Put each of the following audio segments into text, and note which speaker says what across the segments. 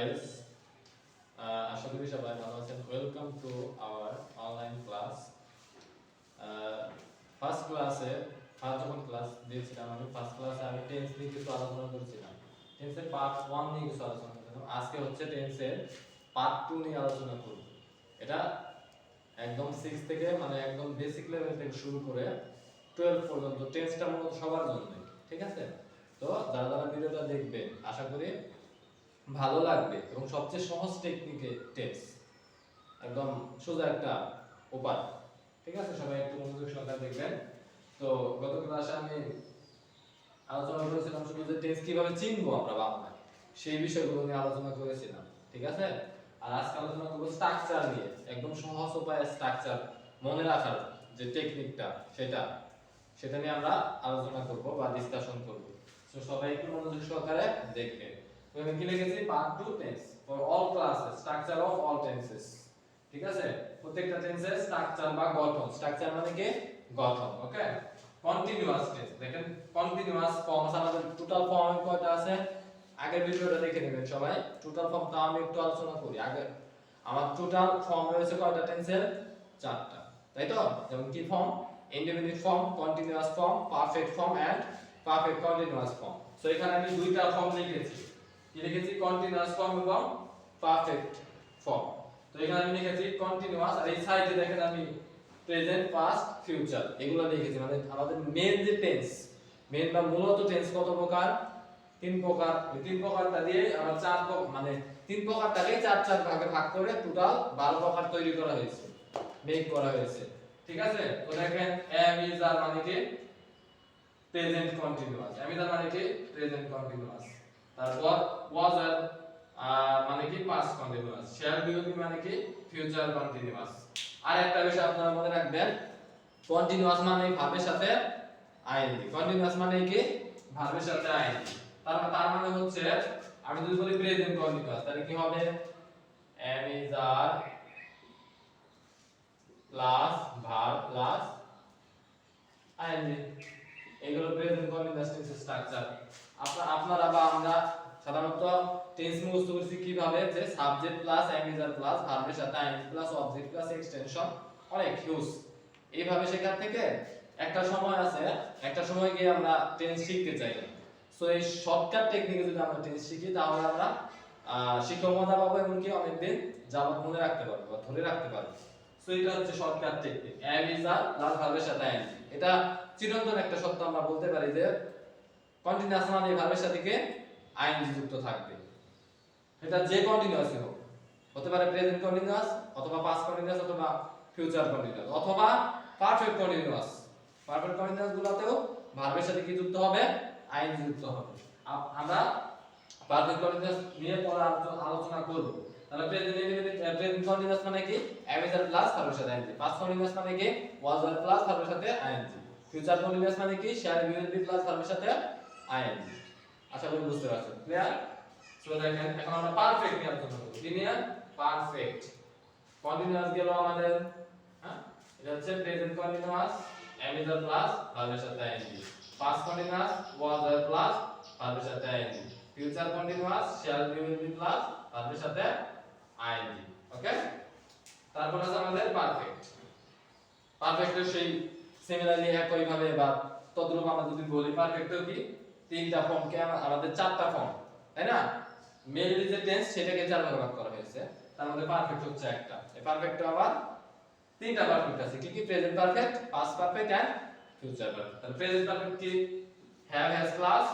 Speaker 1: guys. আশা করি সবাই ভালো আছেন। Welcome to our online class. First ক্লাসে যখন ক্লাস দিয়েছিলাম ফার্স্ট ক্লাসে আমি টেন্স নিয়ে কিছু আলোচনা করেছিলাম। টেন্সের পার্ট 1 নিয়ে কিছু আলোচনা করেছিলাম। আজকে হচ্ছে টেন্সের পার্ট 2 নিয়ে আলোচনা করব। এটা একদম 6 থেকে মানে একদম বেসিক লেভেল থেকে শুরু করে 12 পর্যন্ত টেন্সটা মূলত সবার জন্য, ঠিক আছে? তো যারা ভিডিওটা দেখবেন আশা করি ভালো লাগবে এবং সবচেয়ে সহজ টেকনিকে টেন্স, একদম সোজা একটা উপায়, ঠিক আছে? সবাই একটু মনোযোগ সহকারে দেখবেন। তো গত ক্লাসে আমি আলোচনা করেছিলাম শুধু যে টেন্স কিভাবে চিনবো আমরা বাংলায়, সেই বিষয়গুলো নিয়ে আলোচনা করেছিলাম, ঠিক আছে? আর আজকে আলোচনা করবো স্ট্রাকচার নিয়ে, একদম সহজ উপায়ে স্ট্রাকচার মনে রাখার যে টেকনিকটা সেটা নিয়ে আমরা আলোচনা করব বা ডিসকাশন করব। তো সবাই একটু মনোযোগ সহকারে দেখবেন। তো আমি কি লিখেছি? Part 2 tense for all classes, structure of all tenses, ঠিক আছে? প্রত্যেকটা টেন্সের স্ট্রাকচার বা গঠন, স্ট্রাকচার মানে কি গঠন, ওকে? কন্টিনিউয়াস টেন্স, দেখেন কন্টিনিউয়াস ফর্ম আমাদের টোটাল ফর্ম কয়টা আছে আগের ভিডিওটা দেখে নেবেন সবাই। টোটাল ফর্ম তা আমি একটু আলোচনা করি। আগে আমার টোটাল ফর্ম রয়েছে কয়টা টেন্সের? 4টা, তাই তো? যেমন কি form? Indefinite form, continuous form, perfect form and perfect continuous form. So এখানে আমি দুইটা ফর্ম লিখেছি। কি লিখেছি? কন্টিনিউয়াস ফর্ম এবং পারফেক্ট ফর্ম। তো এখানে আমি লিখেছি কন্টিনিউয়াস, আর এই সাইডে দেখেন আমি প্রেজেন্ট, পাস্ট, ফিউচার এগুলো লিখেছি। মানে আমাদের মেন যে টেন্স, মেন বা মূলত টেন্স কত প্রকার? 3 প্রকার। এই 3 প্রকারটা দিয়ে আমরা 4 মানে 3 প্রকারটাকে 4 ভাগে ভাগ করে টোটাল 12 প্রকার তৈরি করা হয়েছে, মেক করা হয়েছে, ঠিক আছে? তো দেখেন am is are মানে কি present continuous, am is are মানে কি প্রেজেন্ট কন্টিনিউয়াস। তারপর was are মানে কি past continuous, shall be will be মানে কি ফিউচার কন্টিনিউয়াস। আর একটা বিষয় আপনারা মনে রাখবেন, কন্টিনিউয়াস মানে ভার্বের সাথে আইএনজি। কন্টিনিউয়াস মানে কি ভার্বের সাথে আইএনজি। তার মানে হচ্ছে আমি যদি বলি প্রেজেন্ট কন্টিনিউয়াস, তাহলে কি হবে? am is are plus verb plus ING, এগুলো প্রেজেন্ট কন্টিনিউয়াস টেন্সের স্ট্রাকচার। আপনারা বা আমরা সাধারণত টেন্স মুখস্থ করছি কিভাবে? যে subject plus am is are plus ভার্বের সাথে ING plus object plus extension, অনেক হিউজ। এইভাবে শেখার থেকে একটা সময় আছে, একটা সময় গিয়ে আমরা টেন্স শিখতে চাই। সো এই শর্টকাট টেকনিকে যদি আমরা টেন্স শিখি তাহলে আমরা শিক্ষক মজা পাবো, এমনকি অনেকদিন যাবত মনে রাখতে পারবো বা ধরে রাখতে পারবো। সো এটা হচ্ছে shortcut technique, am is are plus ভার্বের সাথে আইএনজি। এটা চিরন্তন একটা সত্য, আমরা বলতে পারি যে কন্টিনিউয়াস মানে ভার্বের সাথে কি আইএনজি যুক্ত থাকবে। এটা যে কন্টিনিউয়াসই হোক, হতে পারে প্রেজেন্ট কন্টিনিউয়াস অথবা পাস্ট কন্টিনিউয়াস অথবা ফিউচার কন্টিনিউয়াস অথবা পারফেক্ট কন্টিনিউয়াস। পারফেক্ট কন্টিনিউয়াস গুলোতেও ভার্বের সাথে কি যুক্ত হবে? আইএনজি যুক্ত হবে। আমরা পারফেক্ট কন্টিনিউয়াস নিয়ে পরে আলোচনা করব। তাহলে প্রেজেন্ট কন্টিনিউয়াস মানে কি am is are প্লাস ভার্বের সাথে আইএনজি। পাস্ট কন্টিনিউয়াস মানে কি was are প্লাস ভার্বের সাথে আইএনজি। ফিউচার কন্টিনিউয়াস মানে কি shall be will be plus ভার্বের সাথে আইএনজি। আশা করি বুঝতে পারছেন, ক্লিয়ার? সো দেখেন এখন আমরা পারফেক্ট নিয়ে আলোচনা করব। লিনিয়ার পারফেক্ট কন্টিনিউয়াস গেল আমাদের, হ্যাঁ? এটা হচ্ছে present continuous am is are plus ভার্বের সাথে ING. Past continuous was are plus ভার্বের সাথে ING. Future continuous shall be will be plus ভার্বের সাথে আইএনজি, ওকে? তারপর আছে আমাদের পারফেক্ট। পারফেক্টের সেই সিমিলারলি একই ভাবে বা তদ্রূপ আমরা যদি বলি, পারফেক্টও কি 3টা ফর্ম কে আমাদের 4টা ফর্ম, তাই না? মেইনলি যে টেন্স সেটাকে 4 ভাগে ভাগ করা হয়েছে, তার মধ্যে পারফেক্ট হচ্ছে একটা। এই পারফেক্ট আবার 3টা পারফেক্ট আছে, কি কি? Present perfect, past perfect and future perfect. তাহলে প্রেজেন্ট পারফেক্ট কি? have has plus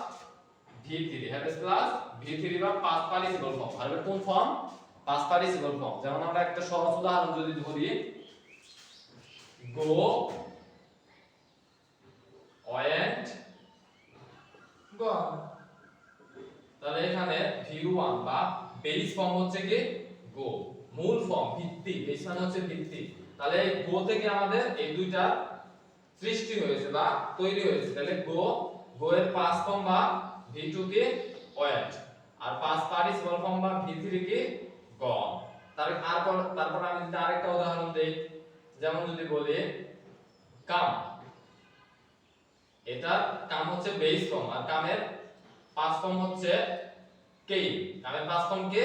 Speaker 1: v3, have has plus v3 বা পাস্ট পার্টিসিপল ফর্ম। ভার্বের কোন ফর্ম? Past participle form. যেমন আমরা একটা সহজ উদাহরণ যদি ধরি, go went gone, তাহলে এখানে v1 বা বেস ফর্ম হচ্ছে কি go, মূল ফর্ম ভিত্তি, বেস মানে হচ্ছে ভিত্তি। তাহলে go থেকে আমাদের এই দুইটা সৃষ্টি হয়েছে বা তৈরি হয়েছে। তাহলে go এর পাস্ট ফর্ম বা v2 কে went, আর পাস্ট পার্টিসিপল ফর্ম বা v3 কে gone। তারপর আমি যদি আরেকটা উদাহরণ দেই, যেমন যদি বলি come, এটা কাম হচ্ছে বেস ফর্ম আর কামের পাস্ট ফর্ম হচ্ছে came, কামের পাস্ট ফর্ম কে